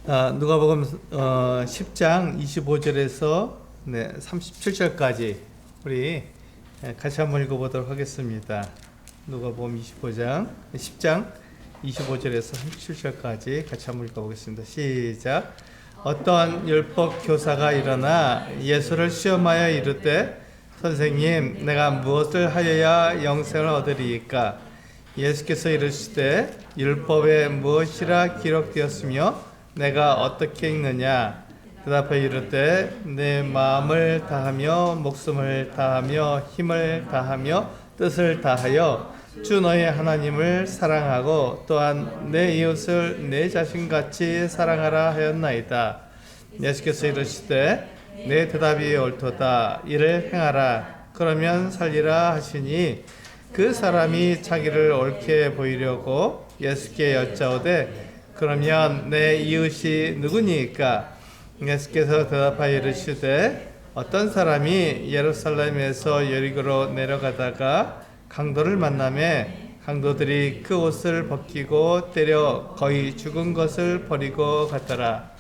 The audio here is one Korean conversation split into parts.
누가복음 10장 25절에서 37절까지 우리 같이 한번 읽어보도록 하겠습니다. 누가복음 10장 25절에서 37절까지 같이 한번 읽어보겠습니다. 시작. 어떤 율법 교사가 일어나 예수를 시험하여 이르되 선생님, 내가 무엇을 하여야 영생을 얻으리이까? 예수께서 이르시되 율법에 무엇이라 기록되었으며 내가 어떻게 읽느냐? 대답하여 이르되 내 마음을 다하며 목숨을 다하며 힘을 다하며 뜻을 다하여 주 너의 하나님을 사랑하고 또한 내 이웃을 내 자신같이 사랑하라 하였나이다. 예수께서 이르시되 내 대답이 옳도다. 이를 행하라. 그러면 살리라 하시니 그 사람이 자기를 옳게 보이려고 예수께 여짜오되 그러면 내 이웃이 누구니까? 예수께서 대답하여 이르시되 어떤 사람이 예루살렘에서 여리고로 내려가다가 강도를 만나매 강도들이 그 옷을 벗기고 때려 거의 죽은 것을 버리고 갔더라.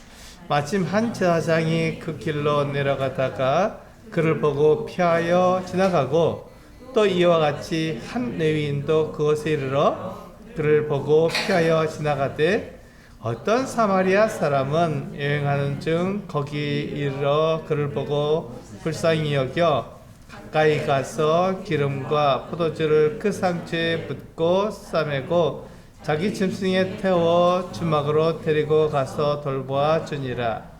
마침 한 제사장이 그 길로 내려가다가 그를 보고 피하여 지나가고 또 이와 같이 한 레위인도 그곳에 이르러 그를 보고 피하여 지나가되 어떤 사마리아 사람은 여행하는 중 거기 이르러 그를 보고 불쌍히 여겨 가까이 가서 기름과 포도주를 그 상처에 붓고 싸매고 자기 짐승에 태워 주막으로 데리고 가서 돌보아 주니라.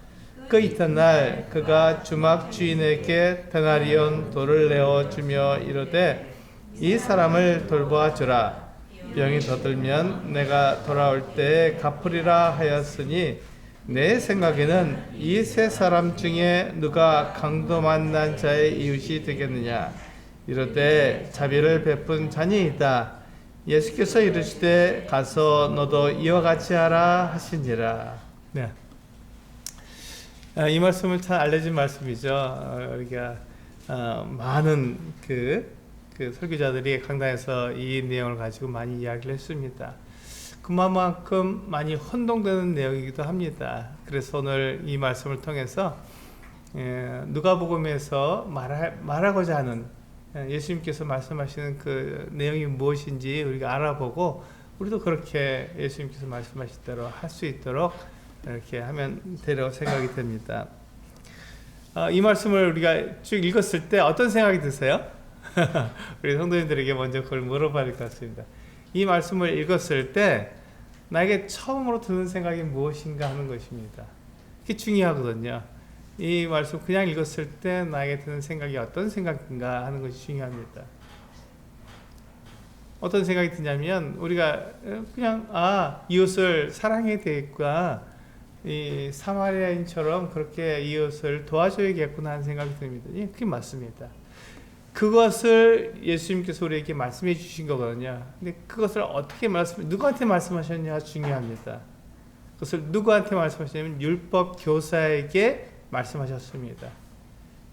그 이튿날 그가 주막 주인에게 데나리온 돌을 내어 주며 이르되 이 사람을 돌보아 주라. 병이 더 들면 내가 돌아올 때 갚으리라 하였으니 내 생각에는 이 세 사람 중에 누가 강도 만난 자의 이웃이 되겠느냐? 이르되 자비를 베푼 자니이다. 예수께서 이르시되 가서 너도 이와 같이 하라 하시니라. 네. 이 말씀은 잘 알려진 말씀이죠. 우리가 많은 그 설교자들이 강단에서 이 내용을 가지고 많이 이야기를 했습니다. 그만큼 많이 혼동되는 내용이기도 합니다. 그래서 오늘 이 말씀을 통해서 누가복음에서 말하고자 하는 예수님께서 말씀하시는 그 내용이 무엇인지 우리가 알아보고 우리도 그렇게 예수님께서 말씀하신 대로 할 수 있도록 이렇게 하면 되리라고 생각이 됩니다. 이 말씀을 우리가 쭉 읽었을 때 어떤 생각이 드세요? 우리 성도님들에게 먼저 그걸 물어봐야 될 것 같습니다. 이 말씀을 읽었을 때 나에게 처음으로 드는 생각이 무엇인가 하는 것입니다. 그게 중요하거든요. 이 말씀 그냥 읽었을 때 나에게 드는 생각이 어떤 생각인가 하는 것이 중요합니다. 어떤 생각이 드냐면 우리가 그냥 이웃을 사랑해야 되겠구나, 이 사마리아인처럼 그렇게 이웃을 도와줘야겠구나 하는 생각이 듭니다. 예, 그게 맞습니다. 그것을 예수님께서 우리에게 말씀해 주신 거거든요. 근데 그것을 어떻게 누구한테 말씀하셨냐가 중요합니다. 그것을 누구한테 말씀하셨냐면 율법 교사에게 말씀하셨습니다.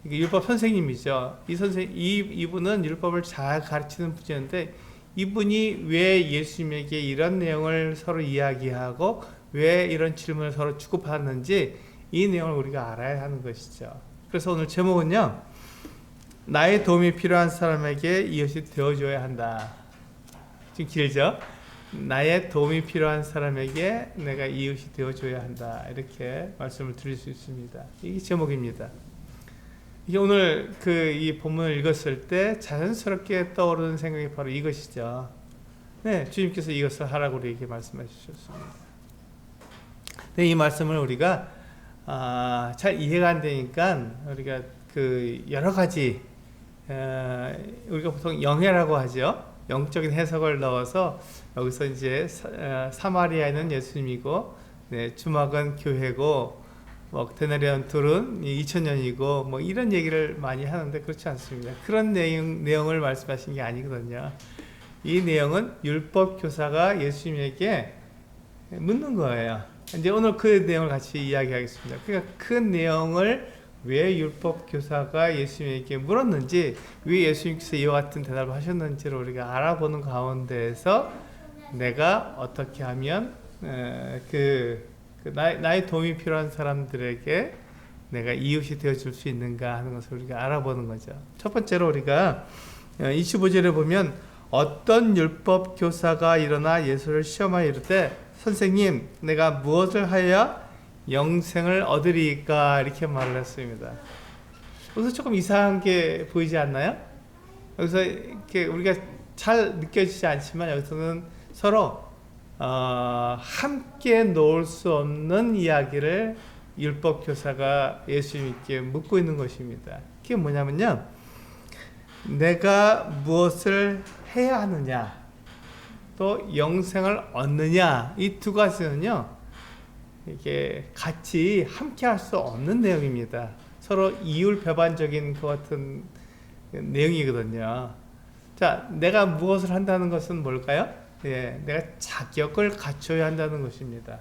이게 율법 선생님이죠. 이분은 율법을 잘 가르치는 분이었는데 이분이 왜 예수님에게 이런 내용을 서로 이야기하고 왜 이런 질문을 서로 주고받았는지 이 내용을 우리가 알아야 하는 것이죠. 그래서 오늘 제목은요, 나의 도움이 필요한 사람에게 이웃이 되어줘야 한다. 좀 길죠? 나의 도움이 필요한 사람에게 내가 이웃이 되어줘야 한다. 이렇게 말씀을 드릴 수 있습니다. 이게 제목입니다. 이게 오늘 이 본문을 읽었을 때 자연스럽게 떠오르는 생각이 바로 이것이죠. 네, 주님께서 이것을 하라고 우리에게 말씀해 주셨습니다. 네, 이 말씀을 우리가 잘 이해가 안 되니까 우리가 여러 가지 우리가 보통 영해라고 하죠. 영적인 해석을 넣어서 여기서 이제 사마리아는 예수님이고, 네, 주막은 교회고, 데나리온 돌은 2000년이고, 이런 얘기를 많이 하는데 그렇지 않습니다. 그런 내용을 말씀하신 게 아니거든요. 이 내용은 율법 교사가 예수님에게 묻는 거예요. 이제 오늘 그 내용을 같이 이야기하겠습니다. 그러니까 그 내용을 왜 율법 교사가 예수님에게 물었는지, 왜 예수님께서 이와 같은 대답을 하셨는지를 우리가 알아보는 가운데에서 내가 어떻게 하면 나의 도움이 필요한 사람들에게 내가 이웃이 되어줄 수 있는가 하는 것을 우리가 알아보는 거죠. 첫 번째로 우리가 25절에 보면 어떤 율법 교사가 일어나 예수를 시험하여 이르되 선생님 내가 무엇을 하여야 영생을 얻으리까 이렇게 말을 했습니다. 여기서 조금 이상한 게 보이지 않나요? 여기서 이렇게 우리가 잘 느껴지지 않지만 여기서는 서로 함께 놓을 수 없는 이야기를 율법 교사가 예수님께 묻고 있는 것입니다. 그게 뭐냐면요, 내가 무엇을 해야 하느냐, 또 영생을 얻느냐, 이 두 가지는요, 이게 같이 함께 할 수 없는 내용입니다. 서로 이율배반적인 것 같은 내용이거든요. 자, 내가 무엇을 한다는 것은 뭘까요? 예, 내가 자격을 갖춰야 한다는 것입니다.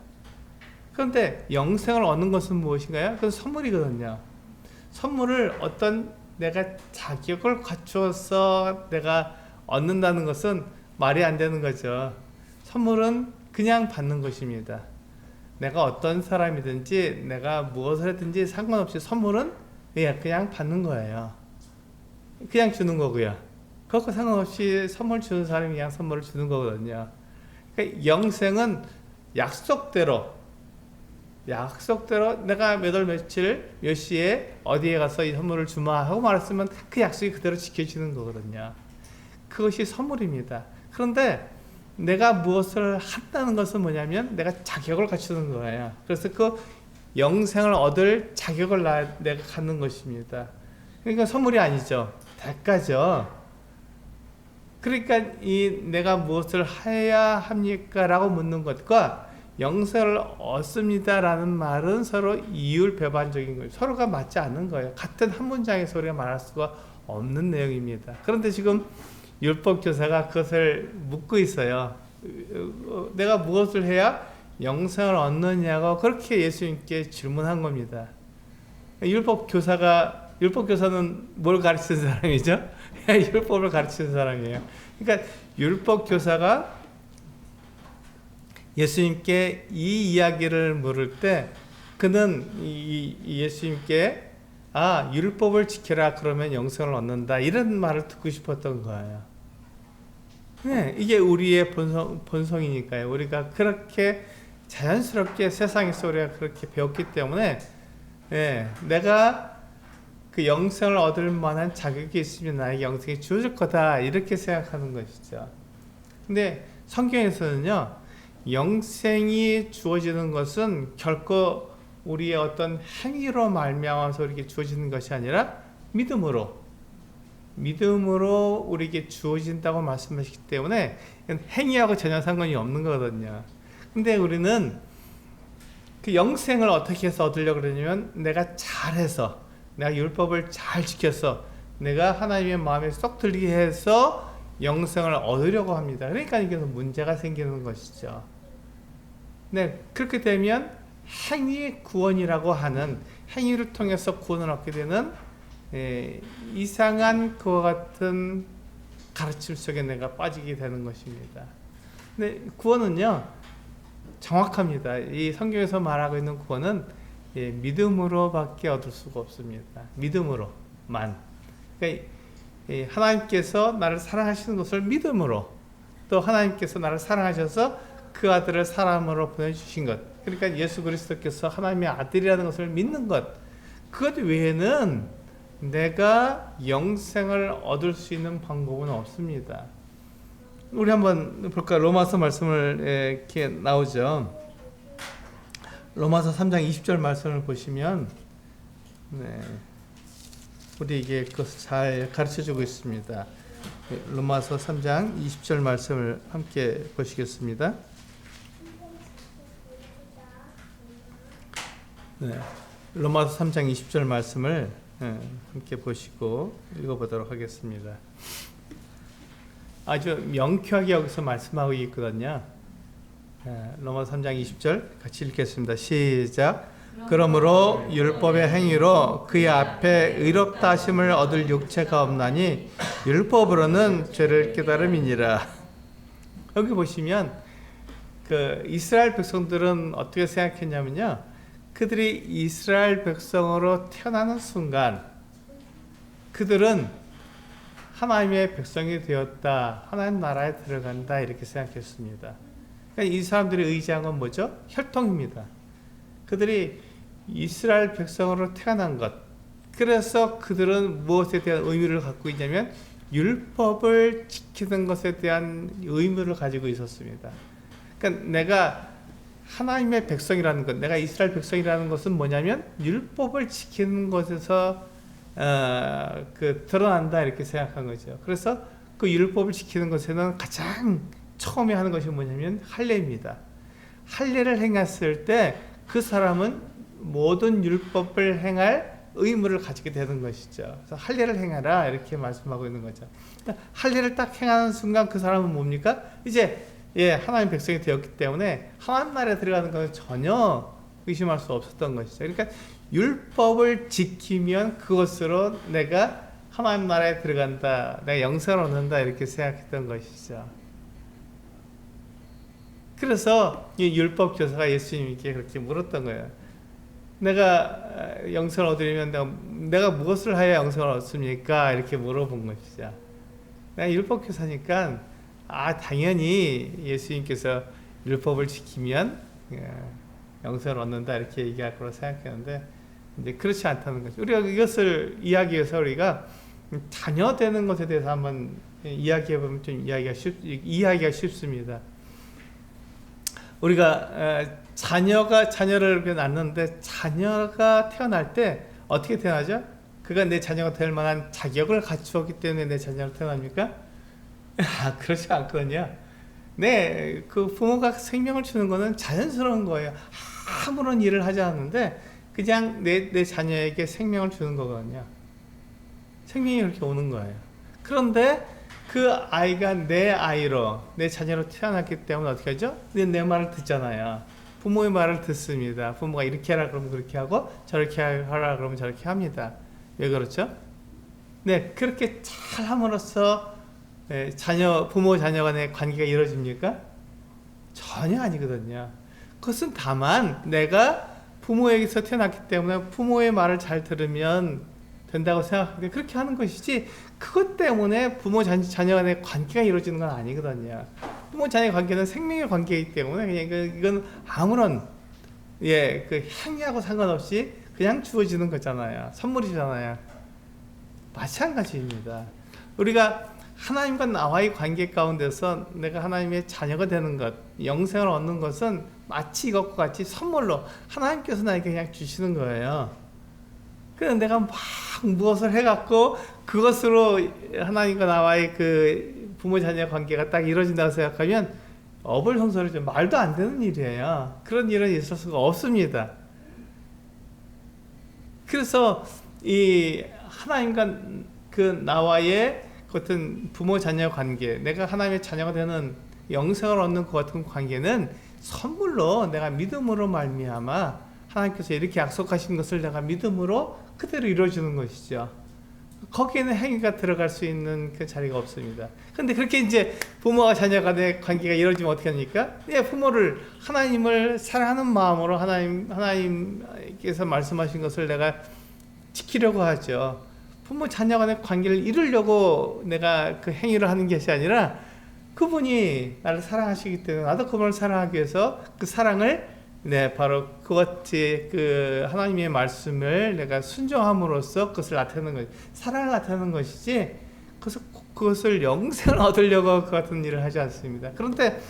그런데 영생을 얻는 것은 무엇인가요? 그건 선물이거든요. 선물을 어떤 내가 자격을 갖추어서 내가 얻는다는 것은 말이 안 되는 거죠. 선물은 그냥 받는 것입니다. 내가 어떤 사람이든지 내가 무엇을 했든지 상관없이 선물은 그냥 받는 거예요. 그냥 주는 거고요. 그것과 상관없이 선물 주는 사람이 그냥 선물을 주는 거거든요. 그러니까 영생은 약속대로 내가 몇 월 며칠 몇 시에 어디에 가서 이 선물을 주마 하고 말했으면 그 약속이 그대로 지켜지는 거거든요. 그것이 선물입니다. 그런데 내가 무엇을 한다는 것은 뭐냐면 내가 자격을 갖추는 거예요. 그래서 그 영생을 얻을 자격을 내가 갖는 것입니다. 그러니까 선물이 아니죠. 대가죠. 그러니까 내가 무엇을 해야 합니까? 라고 묻는 것과 영생을 얻습니다라는 말은 서로 이율배반적인 거예요. 서로가 맞지 않는 거예요. 같은 한 문장에서 우리가 말할 수가 없는 내용입니다. 그런데 지금 율법 교사가 그것을 묻고 있어요. 내가 무엇을 해야 영생을 얻느냐고 그렇게 예수님께 질문한 겁니다. 율법 교사는 뭘 가르치는 사람이죠? 율법을 가르치는 사람이에요. 그러니까 율법 교사가 예수님께 이 이야기를 물을 때 그는 예수님께 율법을 지켜라 그러면 영생을 얻는다 이런 말을 듣고 싶었던 거예요. 네, 이게 우리의 본성이니까요. 우리가 그렇게 자연스럽게 세상에서 우리가 그렇게 배웠기 때문에 내가 그 영생을 얻을 만한 자격이 있으면 나에게 영생이 주어질 거다 이렇게 생각하는 것이죠. 근데 성경에서는요, 영생이 주어지는 것은 결코 우리의 어떤 행위로 말미암아서 우리에게 주어지는 것이 아니라 믿음으로 우리에게 주어진다고 말씀하시기 때문에 행위하고 전혀 상관이 없는 거거든요. 근데 우리는 그 영생을 어떻게 해서 얻으려고 그러냐면 내가 잘해서, 내가 율법을 잘 지켜서, 내가 하나님의 마음에 쏙 들게 해서 영생을 얻으려고 합니다. 그러니까 이게 문제가 생기는 것이죠. 네, 그렇게 되면 행위 구원이라고 하는, 행위를 통해서 구원을 얻게 되는 이상한 그와 같은 가르침 속에 내가 빠지게 되는 것입니다. 근데 구원은요, 정확합니다. 이 성경에서 말하고 있는 구원은 믿음으로밖에 얻을 수가 없습니다. 믿음으로만. 그러니까 하나님께서 나를 사랑하시는 것을 믿음으로, 또 하나님께서 나를 사랑하셔서 그 아들을 사람으로 보내주신 것, 그러니까 예수 그리스도께서 하나님의 아들이라는 것을 믿는 것, 그것 외에는 내가 영생을 얻을 수 있는 방법은 없습니다. 우리 한번 볼까요? 로마서 말씀을 이렇게 나오죠. 로마서 3장 20절 말씀을 보시면 우리에게 그것을 잘 가르쳐주고 있습니다. 로마서 3장 20절 말씀을 함께 보시겠습니다. 로마서 3장 20절 말씀을 함께 보시고 읽어보도록 하겠습니다. 아주 명쾌하게 여기서 말씀하고 있거든요. 로마서 3장 20절 같이 읽겠습니다. 시작. 그러므로 율법의 행위로 그의 앞에 의롭다 하심을 얻을 육체가 없나니 율법으로는 죄를 깨달음이니라. 여기 보시면 그 이스라엘 백성들은 어떻게 생각했냐면요. 그들이 이스라엘 백성으로 태어나는 순간 그들은 하나님의 백성이 되었다. 하나님 나라에 들어간다. 이렇게 생각했습니다. 그러니까 이 사람들이 의지한 건 뭐죠? 혈통입니다. 그들이 이스라엘 백성으로 태어난 것. 그래서 그들은 무엇에 대한 의무를 갖고 있냐면 율법을 지키는 것에 대한 의무를 가지고 있었습니다. 그러니까 내가 하나님의 백성이라는 것, 내가 이스라엘 백성이라는 것은 뭐냐면 율법을 지키는 것에서 드러난다 이렇게 생각한 거죠. 그래서 그 율법을 지키는 것에는 가장 처음에 하는 것이 뭐냐면 할례입니다. 할례를 행했을 때 그 사람은 모든 율법을 행할 의무를 가지게 되는 것이죠. 그래서 할례를 행하라 이렇게 말씀하고 있는 거죠. 할례를 딱 행하는 순간 그 사람은 뭡니까? 이제 하나님 백성이 되었기 때문에 하나님 나라에 들어가는 것은 전혀 의심할 수 없었던 것이죠. 그러니까 율법을 지키면 그것으로 내가 하나님 나라에 들어간다, 내가 영생을 얻는다 이렇게 생각했던 것이죠. 그래서 이 율법 교사가 예수님께 그렇게 물었던 거예요. 내가 영생을 얻으려면 내가 무엇을 해야 영생을 얻습니까? 이렇게 물어본 것이죠. 내가 율법 교사니까 당연히 예수님께서 율법을 지키면 영생을 얻는다 이렇게 얘기할 거라고 생각했는데 이제 그렇지 않다는 거죠. 우리가 이것을 이야기해서 우리가 자녀 되는 것에 대해서 한번 이야기해 보면 좀 이해하기가 쉽습니다. 우리가 자녀를 낳는데 자녀가 태어날 때 어떻게 태어나죠? 그가 내 자녀가 될 만한 자격을 갖추었기 때문에 내 자녀로 태어납니까? 그렇지 않거든요. 그 부모가 생명을 주는 거는 자연스러운 거예요. 아무런 일을 하지 않는데 그냥 내 자녀에게 생명을 주는 거거든요. 생명이 그렇게 오는 거예요. 그런데 그 아이가 내 아이로, 내 자녀로 태어났기 때문에 어떻게 하죠? 내 말을 듣잖아요. 부모의 말을 듣습니다. 부모가 이렇게 하라 그러면 그렇게 하고 저렇게 하라 그러면 저렇게 합니다. 왜 그렇죠? 그렇게 잘 함으로써 부모 자녀 간의 관계가 이루어집니까? 전혀 아니거든요. 그것은 다만 내가 부모에게서 태어났기 때문에 부모의 말을 잘 들으면 된다고 생각하는데 그렇게 하는 것이지 그것 때문에 부모 자녀 간의 관계가 이루어지는 건 아니거든요. 부모 자녀 관계는 생명의 관계이기 때문에 그냥 이건 아무런 그 행위하고 상관없이 그냥 주어지는 거잖아요. 선물이잖아요. 마찬가지입니다. 우리가 하나님과 나와의 관계 가운데서 내가 하나님의 자녀가 되는 것, 영생을 얻는 것은 마치 이것과 같이 선물로 하나님께서 나에게 그냥 주시는 거예요. 그래서 내가 막 무엇을 해갖고 그것으로 하나님과 나와의 그 부모 자녀 관계가 딱 이루어진다고 생각하면 어불성설이죠. 말도 안 되는 일이에요. 그런 일은 있을 수가 없습니다. 그래서 이 하나님과 그 나와의 같은 부모 자녀 관계, 내가 하나님의 자녀가 되는 영생을 얻는 그 같은 관계는 선물로 내가 믿음으로 말미암아 하나님께서 이렇게 약속하신 것을 내가 믿음으로 그대로 이루어주는 것이죠. 거기에는 행위가 들어갈 수 있는 그 자리가 없습니다. 그런데 그렇게 이제 부모와 자녀 간의 관계가 이루어지면 어떻게 합니까? 하나님을 사랑하는 마음으로 하나님께서 말씀하신 것을 내가 지키려고 하죠. 부모 자녀 간의 관계를 이루려고 내가 그 행위를 하는 것이 아니라 그분이 나를 사랑하시기 때문에 나도 그분을 사랑하기 위해서 그 사랑을 바로 그것이 그 하나님의 말씀을 내가 순종함으로써 그것을 나타내는 것, 사랑을 나타내는 것이지 그것을 영생을 얻으려고 그 같은 일을 하지 않습니다. 그런데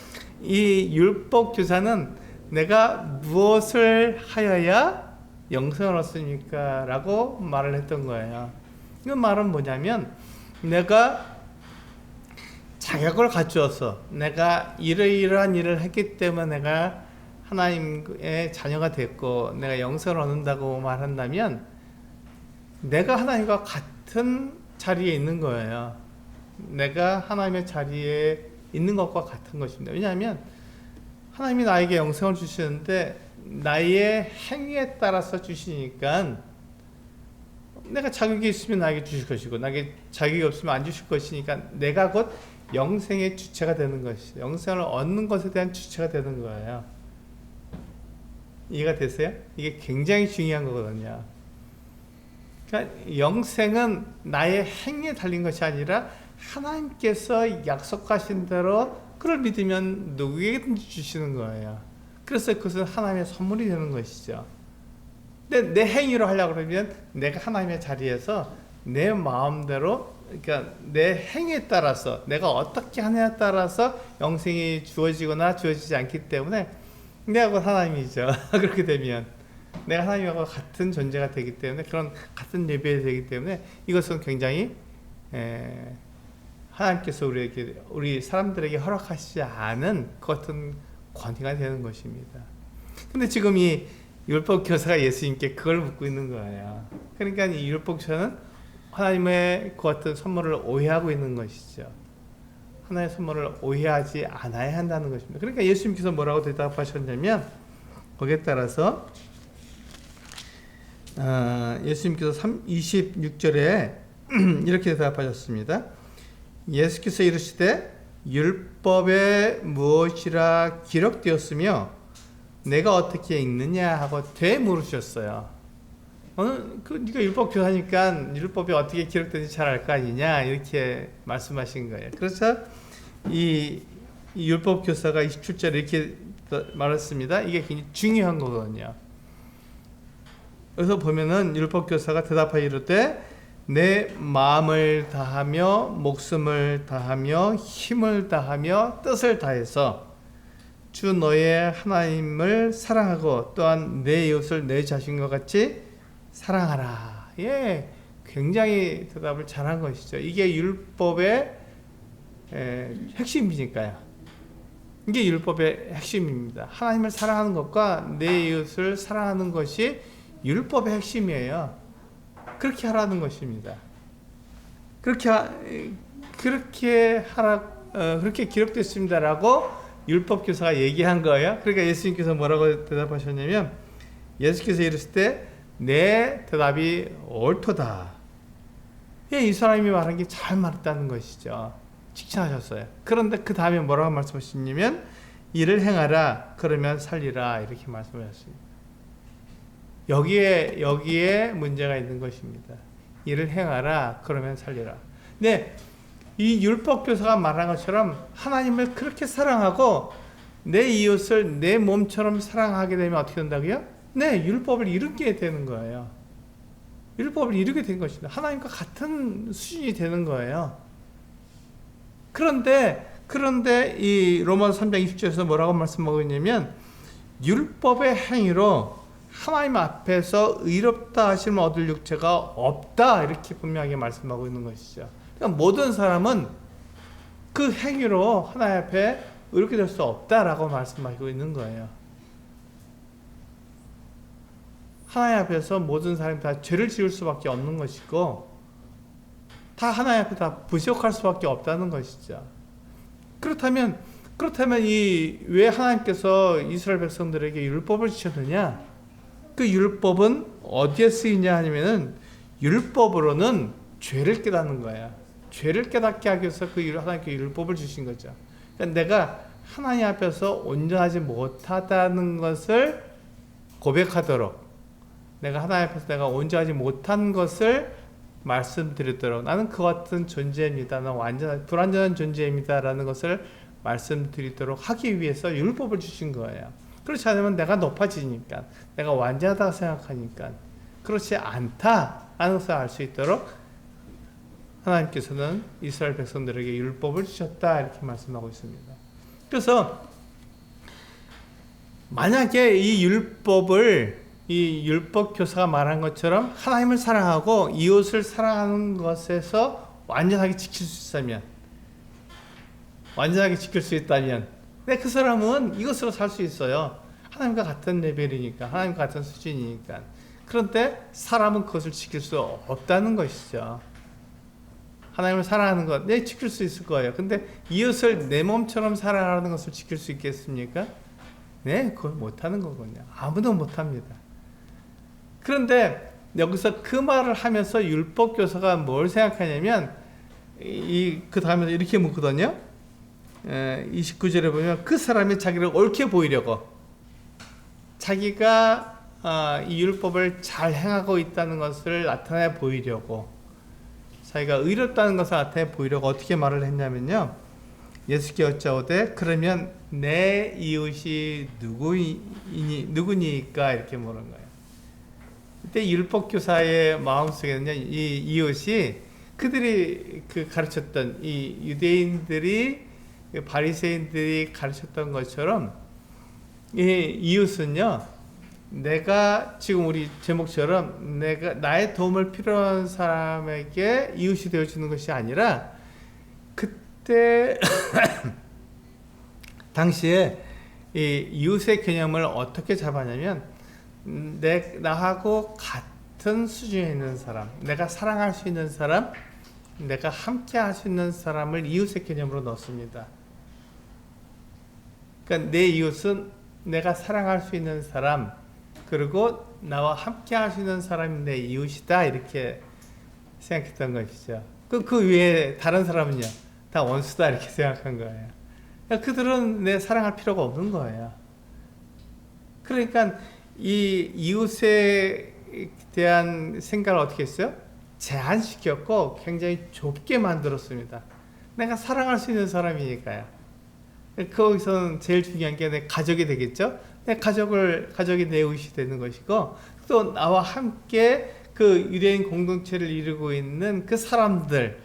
이 율법 교사는 내가 무엇을 하여야 영생을 얻습니까? 라고 말을 했던 거예요. 이 말은 뭐냐면 내가 자격을 갖추어서 내가 이러이러한 일을 했기 때문에 내가 하나님의 자녀가 됐고 내가 영생을 얻는다고 말한다면 내가 하나님과 같은 자리에 있는 거예요. 내가 하나님의 자리에 있는 것과 같은 것입니다. 왜냐하면 하나님이 나에게 영생을 주시는데 나의 행위에 따라서 주시니까 내가 자격이 있으면 나에게 주실 것이고 나에게 자격이 없으면 안 주실 것이니까 내가 곧 영생의 주체가 되는 것이, 영생을 얻는 것에 대한 주체가 되는 거예요. 이해가 되세요? 이게 굉장히 중요한 거거든요. 그러니까 영생은 나의 행위에 달린 것이 아니라 하나님께서 약속하신 대로 그걸 믿으면 누구에게든지 주시는 거예요. 그래서 그것은 하나님의 선물이 되는 것이죠. 근데 내 행위로 하려고 그러면 내가 하나님의 자리에서 내 마음대로, 그러니까 내 행위에 따라서 내가 어떻게 하느냐에 따라서 영생이 주어지거나 주어지지 않기 때문에 내가 곧 하나님이죠. 그렇게 되면 내가 하나님하고 같은 존재가 되기 때문에, 그런 같은 레벨이 되기 때문에 이것은 굉장히 하나님께서 우리 사람들에게 허락하시지 않은 그 같은 권위가 되는 것입니다. 근데 지금 이 율법 교사가 예수님께 그걸 묻고 있는 거예요. 그러니까 이 율법 교사는 하나님의 그 같은 선물을 오해하고 있는 것이죠. 하나님의 선물을 오해하지 않아야 한다는 것입니다. 그러니까 예수님께서 뭐라고 대답하셨냐면, 거기에 따라서 예수님께서 26절에 이렇게 대답하셨습니다. 예수께서 이르시되 율법에 무엇이라 기록되었으며 내가 어떻게 읽느냐 하고 되물으셨어요. 네가 율법 교사니까 율법이 어떻게 기록되는지 잘 알 거 아니냐, 이렇게 말씀하신 거예요. 그래서 이 율법 교사가 27절에 이렇게 말했습니다. 이게 굉장히 중요한 거거든요. 그래서 보면은 율법 교사가 대답하여 이르되 내 마음을 다하며 목숨을 다하며 힘을 다하며 뜻을 다해서 주 너의 하나님을 사랑하고 또한 내 이웃을 내 자신과 같이 사랑하라. 예, 굉장히 대답을 잘한 것이죠. 이게 율법의 핵심이니까요. 이게 율법의 핵심입니다. 하나님을 사랑하는 것과 내 이웃을 사랑하는 것이 율법의 핵심이에요. 그렇게 하라는 것입니다. 그렇게 기록됐습니다라고 율법 교사가 얘기한 거예요. 그러니까 예수님께서 뭐라고 대답하셨냐면, 예수께서 이르실 때 내 대답이 옳도다. 예, 이 사람이 말한 게 잘 말했다는 것이죠. 칭찬하셨어요. 그런데 그 다음에 뭐라고 말씀하셨냐면, 이를 행하라 그러면 살리라, 이렇게 말씀하셨습니다. 여기에 문제가 있는 것입니다. 이를 행하라 그러면 살리라. 네, 이 율법 교사가 말한 것처럼 하나님을 그렇게 사랑하고 내 이웃을 내 몸처럼 사랑하게 되면 어떻게 된다고요? 네, 율법을 이루게 되는 거예요. 율법을 이루게 된 것입니다. 하나님과 같은 수준이 되는 거예요. 그런데 이 로마서 3장 20절에서 뭐라고 말씀하고 있냐면, 율법의 행위로 하나님 앞에서 의롭다 하심을 얻을 육체가 없다, 이렇게 분명하게 말씀하고 있는 것이죠. 그러니까 모든 사람은 그 행위로 하나님 앞에 의롭게 될 수 없다라고 말씀하고 있는 거예요. 하나님 앞에서 모든 사람이 다 죄를 지을 수밖에 없는 것이고, 다 하나님 앞에 다 부족할 수밖에 없다는 것이죠. 그렇다면 왜 하나님께서 이스라엘 백성들에게 율법을 주셨느냐? 그 율법은 어디에 쓰이냐 하면은, 율법으로는 죄를 깨닫는 거야. 죄를 깨닫게 하기 위해서 하나님께 율법을 주신 거죠. 그러니까 내가 하나님 앞에서 온전하지 못하다는 것을 고백하도록, 내가 하나님 앞에서 내가 온전하지 못한 것을 말씀드리도록, 나는 그 같은 존재입니다, 나는 불완전한 존재입니다 라는 것을 말씀드리도록 하기 위해서 율법을 주신 거예요. 그렇지 않으면 내가 높아지니까, 내가 완전하다고 생각하니까 그렇지 않다 라는 것을 알 수 있도록 하나님께서는 이스라엘 백성들에게 율법을 주셨다, 이렇게 말씀하고 있습니다. 그래서 만약에 이 율법 교사가 말한 것처럼 하나님을 사랑하고 이웃을 사랑하는 것에서 완전하게 지킬 수 있다면, 네, 그 사람은 이것으로 살 수 있어요. 하나님과 같은 레벨이니까, 하나님과 같은 수준이니까. 그런데 사람은 그것을 지킬 수 없다는 것이죠. 하나님을 사랑하는 것, 네, 지킬 수 있을 거예요. 근데 이웃을 내 몸처럼 사랑하는 것을 지킬 수 있겠습니까? 네, 그걸 못하는 거군요. 아무도 못합니다. 그런데 여기서 그 말을 하면서 율법 교사가 뭘 생각하냐면, 그 다음에 이렇게 묻거든요. 29절에 보면 그 사람이 자기를 옳게 보이려고, 자기가 이 율법을 잘 행하고 있다는 것을 나타내 보이려고, 자기가 의롭다는 것을 나타내 보이려고 어떻게 말을 했냐면요. 예수께 여짜오되 그러면 내 이웃이 누구니까 이렇게 물은 거예요. 그때 율법교사의 마음속에는요, 이 이웃이 그들이 가르쳤던 이 유대인들이, 바리새인들이 가르쳤던 것처럼 이 이웃은요, 내가 지금 우리 제목처럼 내가 나의 도움을 필요한 사람에게 이웃이 되어주는 것이 아니라, 그때 당시에 이 이웃의 개념을 어떻게 잡았냐면, 나하고 같은 수준에 있는 사람, 내가 사랑할 수 있는 사람, 내가 함께 할 수 있는 사람을 이웃의 개념으로 넣습니다. 그러니까 내 이웃은 내가 사랑할 수 있는 사람, 그리고 나와 함께 할 수 있는 사람이 내 이웃이다, 이렇게 생각했던 것이죠. 그 외에 다른 사람은요, 다 원수다, 이렇게 생각한 거예요. 그러니까 그들은 내 사랑할 필요가 없는 거예요. 그러니까 이 이웃에 대한 생각을 어떻게 했어요? 제한시켰고 굉장히 좁게 만들었습니다. 내가 사랑할 수 있는 사람이니까요. 거기서는 제일 중요한 게 내 가족이 되겠죠? 내 가족이 내 이웃이 되는 것이고, 또 나와 함께 그 유대인 공동체를 이루고 있는 그 사람들,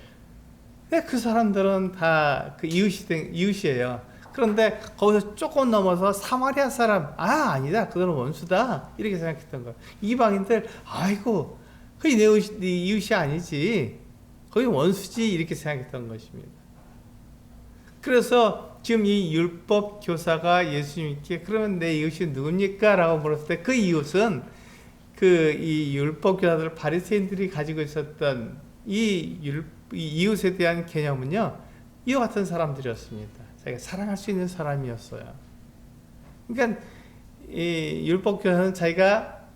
그 사람들은 다 그 이웃이에요. 그런데 거기서 조금 넘어서 사마리아 사람, 아니다, 그들은 원수다, 이렇게 생각했던 거예요. 이방인들, 아이고, 그게 내 이웃이 아니지, 거기 원수지, 이렇게 생각했던 것입니다. 그래서 지금 이 율법 교사가 예수님께 그러면 내 이웃이 누굽니까? 라고 물었을 때 그 이웃은 이 율법 교사들, 바리새인들이 가지고 있었던 이 이웃에 대한 개념은요, 이와 같은 사람들이었습니다. 자기가 사랑할 수 있는 사람이었어요. 그러니까 이 율법 교사는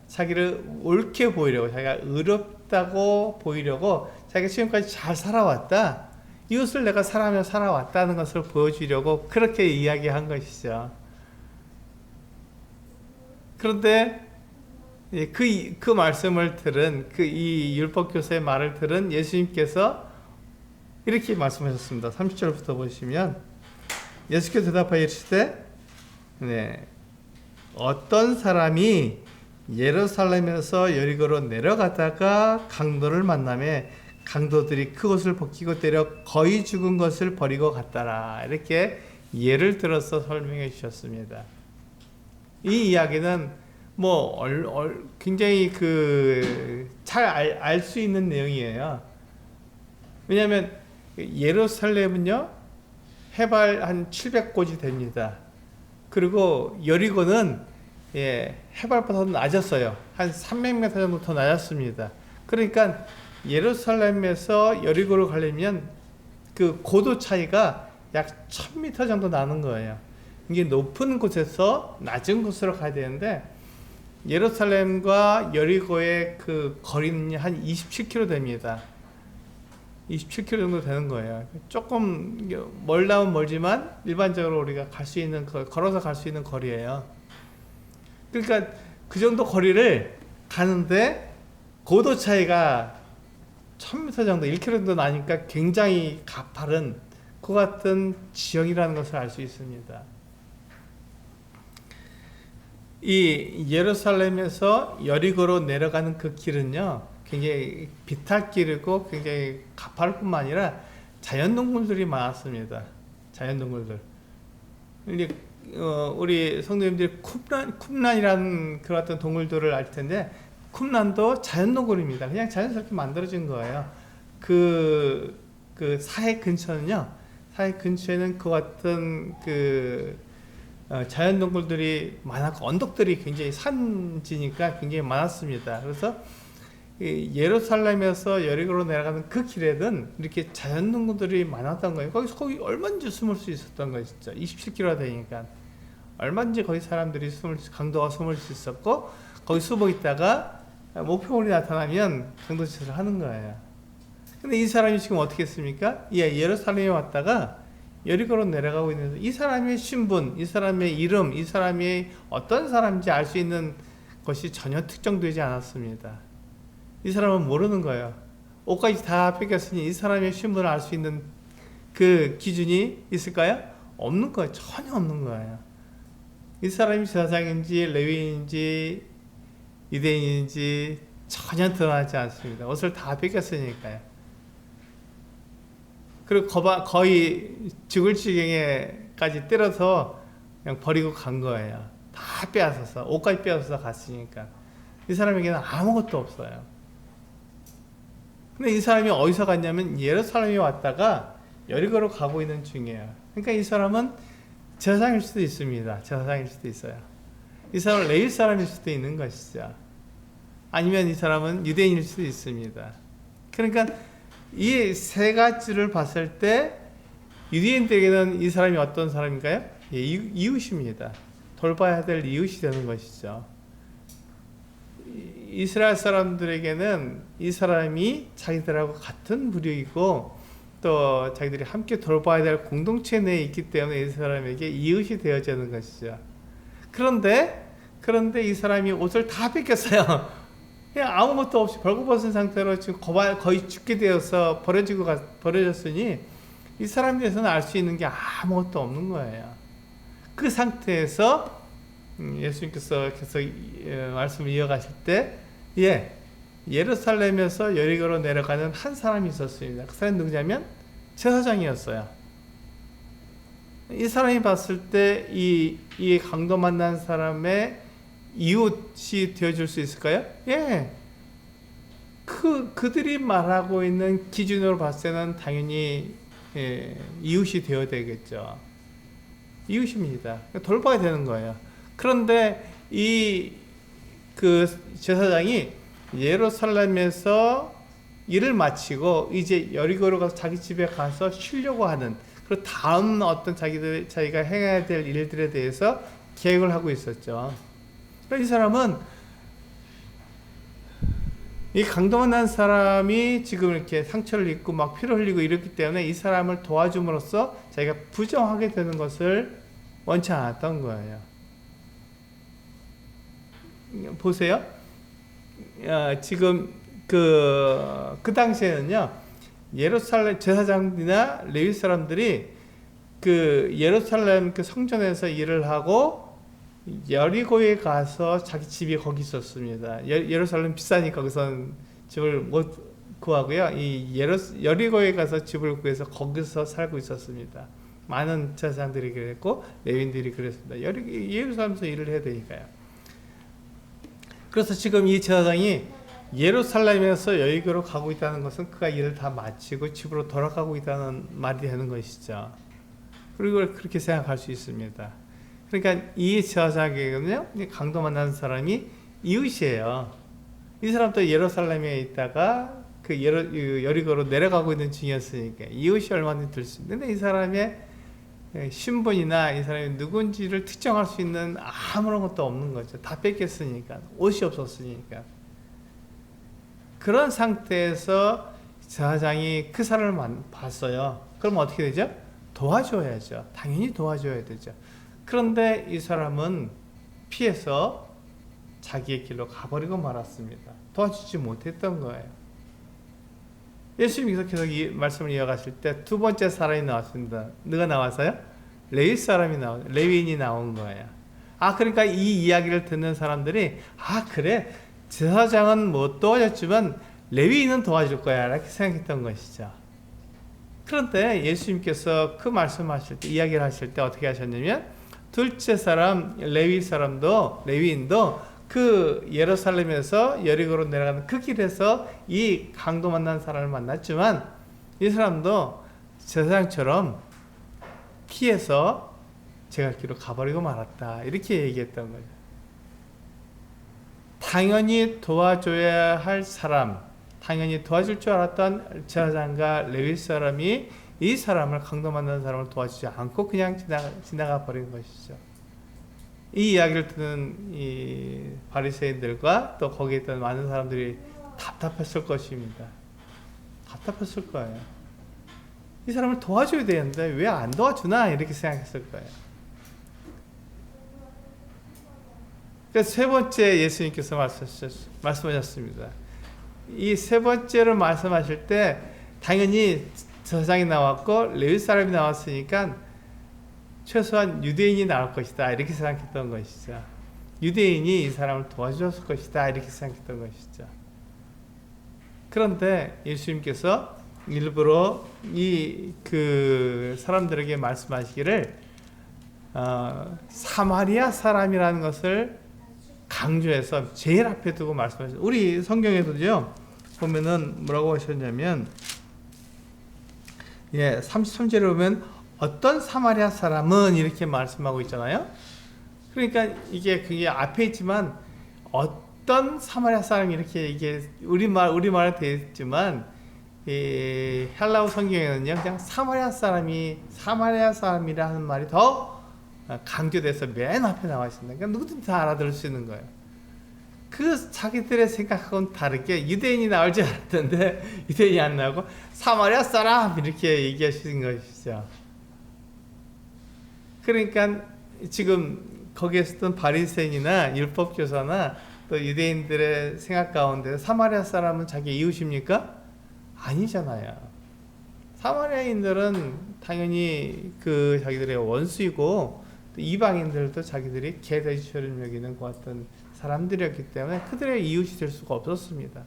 자기를 옳게 보이려고, 자기가 의롭다고 보이려고, 자기가 지금까지 잘 살아왔다, 이웃을 내가 사랑하며 살아왔다는 것을 보여주려고 그렇게 이야기한 것이죠. 그런데 그 말씀을 들은, 이 율법교사의 말을 들은 예수님께서 이렇게 말씀하셨습니다. 30절부터 보시면, 예수께서 대답하여 이르시되, 어떤 사람이 예루살렘에서 여리고로 내려가다가 강도를 만나매 강도들이 그것을 벗기고 때려 거의 죽은 것을 버리고 갔더라, 이렇게 예를 들어서 설명해 주셨습니다. 이 이야기는 굉장히 잘 알 수 있는 내용이에요. 왜냐하면 예루살렘은요, 해발 한 700고지 됩니다. 그리고 여리고는 해발보다 더 낮았어요. 한 300m 정도 더 낮았습니다. 그러니까 예루살렘에서 여리고로 가려면 그 고도 차이가 약 1000m 정도 나는 거예요. 이게 높은 곳에서 낮은 곳으로 가야 되는데, 예루살렘과 여리고의 그 거리는 한 27km 됩니다. 27km 정도 되는 거예요. 조금 멀다면 멀지만 일반적으로 우리가 걸어서 갈 수 있는 거리예요. 그러니까 그 정도 거리를 가는데 고도 차이가 1000m 정도, 1km 정도 나니까 굉장히 가파른 그 같은 지형이라는 것을 알 수 있습니다. 이 예루살렘에서 여리고로 내려가는 그 길은요, 굉장히 비탈길이고 굉장히 가파를 뿐만 아니라 자연동굴들이 많았습니다. 자연동굴들. 우리 성도님들이 쿰란이라는 그 같은 동굴들을 알 텐데, 쿰란도 자연동굴입니다. 그냥 자연스럽게 만들어진 거예요. 그 사해 근처는요, 사해 근처에는 그 같은 자연동굴들이 많았고, 언덕들이 굉장히 산지니까 굉장히 많았습니다. 그래서 예루살렘에서 여리고로 내려가는 그 길에는 이렇게 자연동굴들이 많았던 거예요. 거기 얼마든지 숨을 수 있었던 거예요. 진짜 27km가 되니까 얼마든지 거기 사람들이 강도가 숨을 수 있었고, 거기 숨어 있다가 목표물이 나타나면 강도짓을 하는 거예요. 근데 이 사람이 지금 어떻게 했습니까? 예루살렘에 왔다가 여리고로 내려가고 있는데 이 사람의 신분, 이 사람의 이름, 이 사람이 어떤 사람인지 알 수 있는 것이 전혀 특정되지 않았습니다. 이 사람은 모르는 거예요. 옷까지 다 뺏겼으니 이 사람의 신분을 알 수 있는 그 기준이 있을까요? 없는 거예요. 전혀 없는 거예요. 이 사람이 제사장인지 레위인지 유대인인지 전혀 드러나지 않습니다. 옷을 다 뺏겼으니까요. 그리고 거의 죽을 지경에까지 때려서 그냥 버리고 간 거예요. 다 빼앗아서, 옷까지 빼앗아서 갔으니까. 이 사람에게는 아무것도 없어요. 근데 이 사람이 어디서 갔냐면 예루살렘에 왔다가 여리고로 가고 있는 중이에요. 그러니까 이 사람은 제사장일 수도 있습니다. 제사장일 수도 있어요. 이 사람은 레위 사람일 수도 있는 것이죠. 아니면 이 사람은 유대인일 수도 있습니다. 그러니까 이 세 가지를 봤을 때 유대인들에게는 이 사람이 어떤 사람인가요? 이웃입니다. 돌봐야 될 이웃이 되는 것이죠. 이스라엘 사람들에게는 이 사람이 자기들하고 같은 부류이고 또 자기들이 함께 돌봐야 될 공동체 내에 있기 때문에 이 사람에게 이웃이 되어지는 것이죠. 그런데 이 사람이 옷을 다 뺏겼어요. 그냥 아무것도 없이 벌거벗은 상태로 지금 거의 죽게 되어서 버려졌으니 이 사람에 대해서는 알 수 있는 게 아무것도 없는 거예요. 그 상태에서 예수님께서 계속 말씀을 이어가실 때 예루살렘에서 여리고로 내려가는 한 사람이 있었습니다. 그 사람이 누구냐면 제사장이었어요. 이 사람이 봤을 때 이 강도 만난 사람의 이웃이 되어줄 수 있을까요? 그들이 말하고 있는 기준으로 봤을 때는 당연히 이웃이 되어야 되겠죠. 이웃입니다. 돌봐야 되는 거예요. 그런데 그 제사장이 예루살렘에서 일을 마치고 이제 여리고로 가서 자기 집에 가서 쉬려고 하는, 그리고 다음 어떤 자기가 행해야 될 일들에 대해서 계획을 하고 있었죠. 이 사람은 이 강도 난 사람이 지금 이렇게 상처를 입고 막 피를 흘리고 이렇기 때문에 이 사람을 도와줌으로써 자기가 부정하게 되는 것을 원치 않았던 거예요. 보세요. 지금 그 당시에는요, 예루살렘 제사장이나 레위 사람들이 그 예루살렘 그 성전에서 일을 하고 여리고에 가서 자기 집이 거기 있었습니다. 예루살렘 비싸니까 거기선 집을 못 구하고요. 여리고에 가서 집을 구해서 거기서 살고 있었습니다. 많은 제사장들이 그랬고 레위인들이 그랬습니다. 예루살렘에서 일을 해야 되니까요. 그래서 지금 이 제사장이 예루살렘에서 여리고로 가고 있다는 것은 그가 일을 다 마치고 집으로 돌아가고 있다는 말이 되는 것이죠. 그리고 그렇게 생각할 수 있습니다. 그러니까 이 제사장에게는요, 강도 만난 사람이 이웃이에요. 이 사람도 예루살렘에 있다가 그 여리고로 내려가고 있는 중이었으니까 이웃이 얼마나 될 수 있는데 이 사람의 신분이나 이 사람이 누군지를 특정할 수 있는 아무런 것도 없는 거죠. 다 뺏겼으니까, 옷이 없었으니까. 그런 상태에서 제사장이 그 사람을 봤어요. 그럼 어떻게 되죠? 도와줘야죠. 당연히 도와줘야 되죠. 그런데 이 사람은 피해서 자기의 길로 가버리고 말았습니다. 도와주지 못했던 거예요. 예수님께서 계속 이 말씀을 이어가실 때 두 번째 사람이 나왔습니다. 누가 나와서요? 레위인이 나온 거예요. 그러니까 이 이야기를 듣는 사람들이 그래, 제사장은 못 도와줬지만 레위인은 도와줄 거야 이렇게 생각했던 것이죠. 그런데 예수님께서 그 말씀하실 때, 이야기를 하실 때 어떻게 하셨냐면 둘째 사람 레위인도 그 예루살렘에서 여리고로 내려가는 그 길에서 이 강도 만난 사람을 만났지만 이 사람도 제사장처럼 피해서 제갈 길로 가버리고 말았다 이렇게 얘기했던 거죠. 당연히 도와줘야 할 사람, 당연히 도와줄 줄 알았던 제사장과 레위 사람이 이 사람을, 강도 만난 사람을 도와주지 않고 그냥 지나가 버린 것이죠. 이 이야기를 듣는 이 바리새인들과 또 거기에 있던 많은 사람들이 답답했을 것입니다. 답답했을 거예요. 이 사람을 도와줘야 되는데 왜 안 도와주나 이렇게 생각했을 거예요. 그래서 세 번째 예수님께서 말씀하셨습니다. 이 세 번째로 말씀하실 때 당연히 제사장이 나왔고 레위 사람이 나왔으니까 최소한 유대인이 나올 것이다 이렇게 생각했던 것이죠. 유대인이 이 사람을 도와줬을 것이다 이렇게 생각했던 것이죠. 그런데 예수님께서 일부러 그 사람들에게 말씀하시기를 사마리아 사람이라는 것을 강조해서 제일 앞에 두고 말씀하셨어요. 우리 성경에도요 보면은 뭐라고 하셨냐면 33절에 보면 어떤 사마리아 사람은 이렇게 말씀하고 있잖아요. 그러니까 그게 앞에 있지만 어떤 사마리아 사람이 이렇게 이게 우리말에 되어 있지만 이 헬라어 성경에는요 그냥 사마리아 사람이라 하는 말이 더 강조돼서 맨 앞에 나와 있습니다. 그러니까 누구든지 다 알아들을 수 있는 거예요. 그 자기들의 생각하고는 다르게 유대인이 나올 줄 알았는데 유대인이 안 나오고 사마리아 사람 이렇게 얘기하시는 것이죠. 그러니까 지금 거기에 있었던 바리새인이나 율법교사나 또 유대인들의 생각 가운데 사마리아 사람은 자기 이웃입니까? 아니잖아요. 사마리아인들은 당연히 그 자기들의 원수이고 또 이방인들도 자기들이 개대처럼 여기는 것 같은 사람들이었기 때문에 그들의 이웃이 될 수가 없었습니다.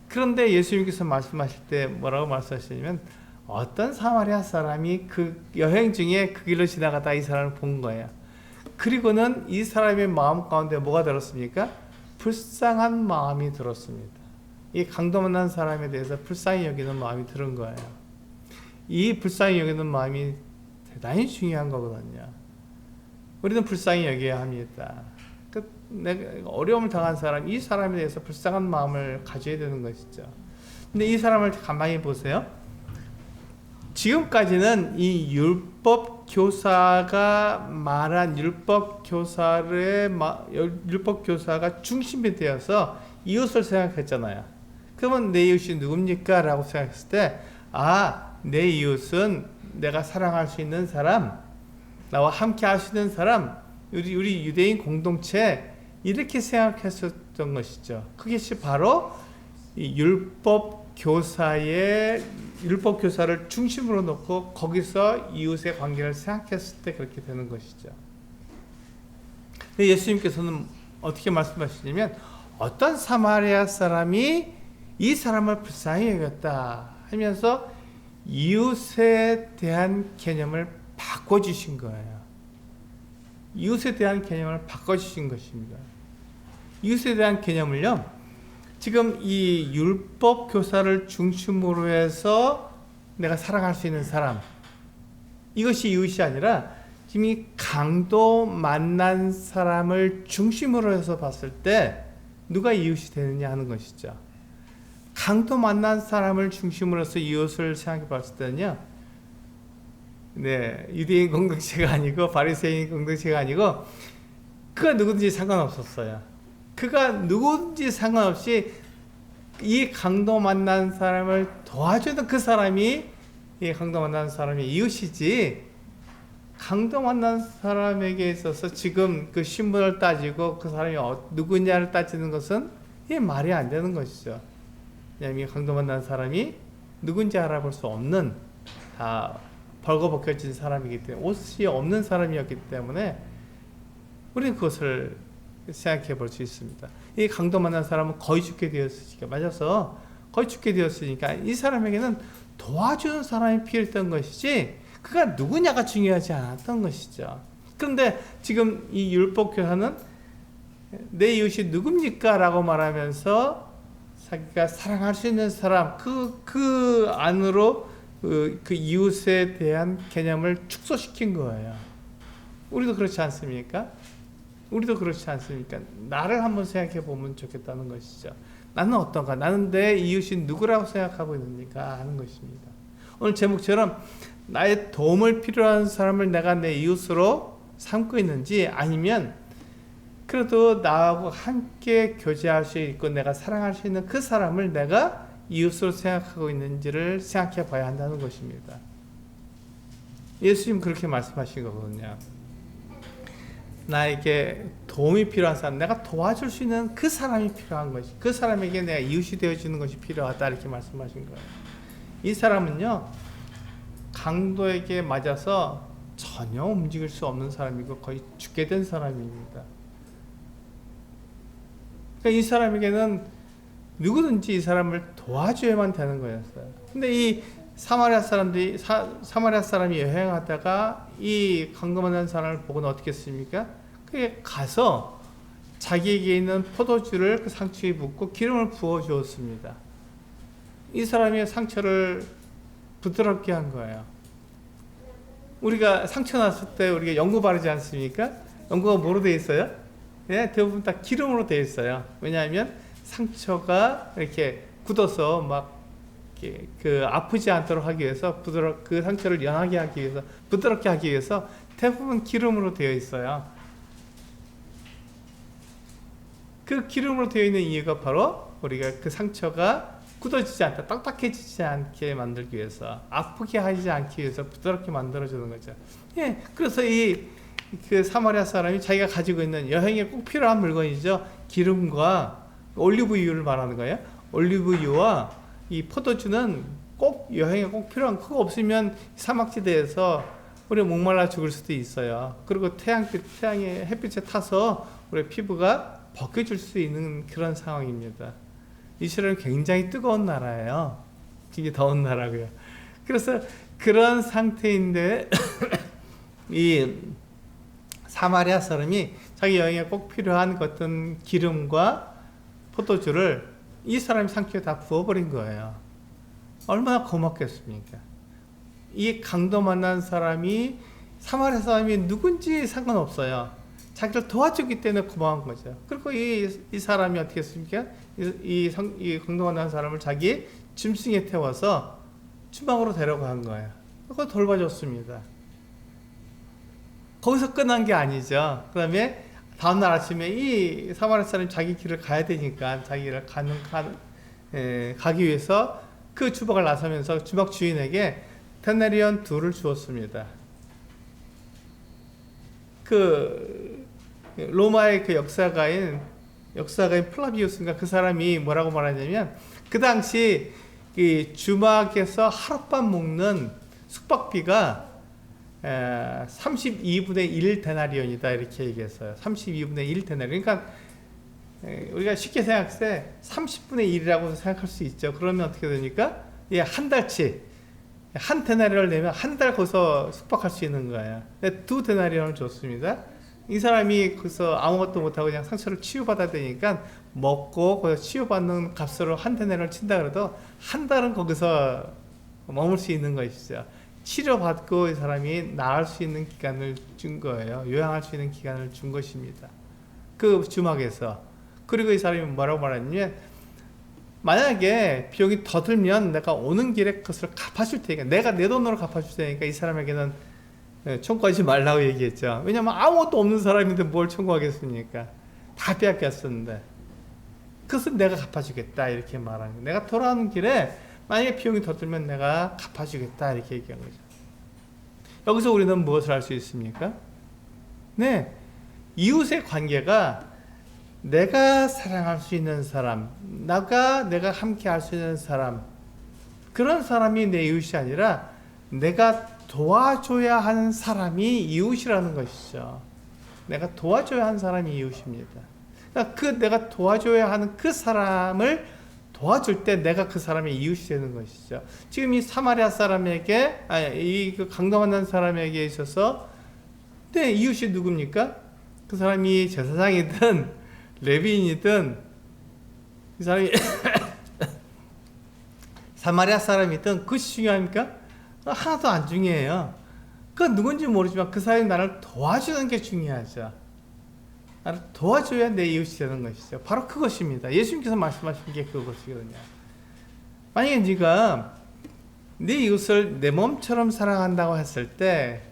그런데 예수님께서 말씀하실 때 뭐라고 말씀하시냐면 어떤 사마리아 사람이 그 여행 중에 그 길로 지나가다 이 사람을 본 거예요. 그리고는 이 사람의 마음 가운데 뭐가 들었습니까? 불쌍한 마음이 들었습니다. 이 강도 만난 사람에 대해서 불쌍히 여기는 마음이 들은 거예요. 이 불쌍히 여기는 마음이 대단히 중요한 거거든요. 우리는 불쌍히 여겨야 합니다. 내가 어려움을 당한 사람, 이 사람에 대해서 불쌍한 마음을 가져야 되는 것이죠. 근데 이 사람을 가만히 보세요. 지금까지는 이 율법 교사가 말한 율법 교사가 중심이 되어서 이웃을 생각했잖아요. 그러면 내 이웃이 누굽니까? 라고 생각했을 때, 내 이웃은 내가 사랑할 수 있는 사람, 나와 함께 할 수 있는 사람, 우리 유대인 공동체, 이렇게 생각했었던 것이죠. 그것이 바로 이 율법 교사를 중심으로 놓고 거기서 이웃의 관계를 생각했을 때 그렇게 되는 것이죠. 예수님께서는 어떻게 말씀하시냐면 어떤 사마리아 사람이 이 사람을 불쌍히 여겼다 하면서 이웃에 대한 개념을 바꿔주신 거예요. 이웃에 대한 개념을 바꿔주신 것입니다. 이웃에 대한 개념을요, 지금 이 율법 교사를 중심으로 해서 내가 사랑할 수 있는 사람, 이것이 이웃이 아니라 지금 이 강도 만난 사람을 중심으로 해서 봤을 때 누가 이웃이 되느냐 하는 것이죠. 강도 만난 사람을 중심으로 해서 이웃을 생각해 봤을 때는요, 유대인 공동체가 아니고 바리새인 공동체가 아니고 그가 누구든지 상관없었어요. 그가 누구든지 상관없이 이 강도 만난 사람을 도와주는 그 사람이 이 강도 만난 사람의 이웃이지, 강도 만난 사람에게 있어서 지금 그 신분을 따지고 그 사람이 누구냐를 따지는 것은 이게 말이 안 되는 것이죠. 왜냐하면 강도 만난 사람이 누군지 알아볼 수 없는, 다 벌거벗겨진 사람이기 때문에, 옷이 없는 사람이었기 때문에 우리는 그것을 생각해 볼 수 있습니다. 이 강도 만난 사람은 거의 죽게 되었으니까, 맞아서 거의 죽게 되었으니까 이 사람에게는 도와주는 사람이 필요했던 것이지 그가 누구냐가 중요하지 않았던 것이죠. 그런데 지금 이 율법교사는 내 이웃이 누굽니까? 라고 말하면서 자기가 사랑할 수 있는 사람, 그 안으로 그 이웃에 대한 개념을 축소시킨 거예요. 우리도 그렇지 않습니까? 나를 한번 생각해 보면 좋겠다는 것이죠. 나는 어떤가? 나는 내 이웃이 누구라고 생각하고 있는가 하는 것입니다. 오늘 제목처럼 나의 도움을 필요한 사람을 내가 내 이웃으로 삼고 있는지, 아니면 그래도 나하고 함께 교제할 수 있고 내가 사랑할 수 있는 그 사람을 내가 이웃으로 생각하고 있는지를 생각해 봐야 한다는 것입니다. 예수님 그렇게 말씀하신 거거든요. 나에게 도움이 필요한 사람, 내가 도와줄 수 있는 그 사람이 필요한 것이, 그 사람에게 내가 이웃이 되어주는 것이 필요하다 이렇게 말씀하신 거예요. 이 사람은요, 강도에게 맞아서 전혀 움직일 수 없는 사람이고 거의 죽게 된 사람입니다. 그러니까 이 사람에게는 누구든지 이 사람을 도와줘야만 되는 거였어요. 근데 이 사마리아 사람이 여행하다가 이 강건한 사람을 보고는 어떻게 했습니까? 그게 가서 자기에게 있는 포도주를 그 상처에 붓고 기름을 부어 주었습니다. 이 사람의 상처를 부드럽게 한 거예요. 우리가 상처 났을 때 우리가 연고 바르지 않습니까? 연고가 뭐로 되어 있어요? 네, 대부분 다 기름으로 되어 있어요. 왜냐하면 상처가 이렇게 굳어서 막 그 아프지 않도록 하기 위해서 그 상처를 연하게 하기 위해서 부드럽게 하기 위해서 대부분 기름으로 되어 있어요. 그 기름으로 되어 있는 이유가 바로 우리가 그 상처가 굳어지지 않다, 딱딱해지지 않게 만들기 위해서, 아프게 하지 않기 위해서 부드럽게 만들어주는 거죠. 예, 그래서 그 사마리아 사람이 자기가 가지고 있는 여행에 꼭 필요한 물건이죠. 기름과 올리브유를 말하는 거예요. 올리브유와 이 포도주는 꼭 여행에 꼭 필요한, 그거 없으면 사막지대에서 우리 목말라 죽을 수도 있어요. 그리고 태양의 햇빛에 타서 우리 피부가 벗겨질 수 있는 그런 상황입니다. 이스라엘은 굉장히 뜨거운 나라예요. 굉장히 더운 나라고요. 그래서 그런 상태인데 이 사마리아 사람이 자기 여행에 꼭 필요한 어떤 기름과 포도주를 이 사람이 상처에 다 부어버린 거예요. 얼마나 고맙겠습니까? 이 강도 만난 사람이 사마리아 사람이 누군지 상관없어요. 자기를 도와주기 때문에 고마운 거죠. 그리고 이 사람이 어떻게 했습니까? 이 강도 만난 사람을 자기 짐승에 태워서 주방으로 데려간 거예요. 그거 돌봐줬습니다. 거기서 끝난 게 아니죠. 그 다음에 다음날 아침에 이 사마리아 사람이 자기 길을 가야 되니까 자기를 가기 위해서 그 주박을 나서면서 주박 주인에게 데나리온 2를 주었습니다. 그 로마의 그 역사가인 플라비우스인가 그 사람이 뭐라고 말하냐면 그 당시 이 주막에서 하룻밤 먹는 숙박비가 32분의 1 데나리온이다 이렇게 얘기했어요. 32분의 1 데나리온. 그러니까 우리가 쉽게 생각할 때 30분의 1이라고 생각할 수 있죠. 그러면 어떻게 되니까 한 달치 한 데나리온을 내면 한 달 거기서 숙박할 수 있는 거예요. 2 데나리온을 줬습니다. 이 사람이 거기서 아무것도 못하고 그냥 상처를 치유받아야 되니까 먹고 거기서 치유받는 값으로 한 데나리온을 친다 그래도 한 달은 거기서 머물 수 있는 것이죠. 치료받고 이 사람이 나을 수 있는 기간을 준 거예요. 요양할 수 있는 기간을 준 것입니다. 그 주막에서. 그리고 이 사람이 뭐라고 말했냐면 만약에 비용이 더 들면 내가 오는 길에 그것을 갚아줄 테니까, 내가 내 돈으로 갚아줄 테니까 이 사람에게는 청구하지 말라고 얘기했죠. 왜냐면 아무것도 없는 사람인데 뭘 청구하겠습니까? 다 빼앗겼었는데. 그것은 내가 갚아주겠다 이렇게 말하는 거예요. 내가 돌아오는 길에 만약에 비용이 더 들면 내가 갚아주겠다 이렇게 얘기한 거죠. 여기서 우리는 무엇을 할 수 있습니까? 네, 이웃의 관계가 내가 사랑할 수 있는 사람, 내가 함께 할 수 있는 사람, 그런 사람이 내 이웃이 아니라 내가 도와줘야 하는 사람이 이웃이라는 것이죠. 내가 도와줘야 하는 사람이 이웃입니다. 그러니까 내가 도와줘야 하는 그 사람을 도와줄 때 내가 그 사람의 이웃이 되는 것이죠. 지금 이 사마리아 사람에게, 그 강도 만난 사람에게 있어서, 네, 이웃이 누굽니까? 그 사람이 제사장이든, 레위인이든, 이 사람이 사마리아 사람이든, 그것이 중요합니까? 하나도 안 중요해요. 그 누군지 모르지만 그 사람이 나를 도와주는 게 중요하죠. 나를 도와줘야 내 이웃이 되는 것이죠. 바로 그것입니다. 예수님께서 말씀하신 게 그것이거든요. 만약에 네가 네 이웃을 내 몸처럼 사랑한다고 했을 때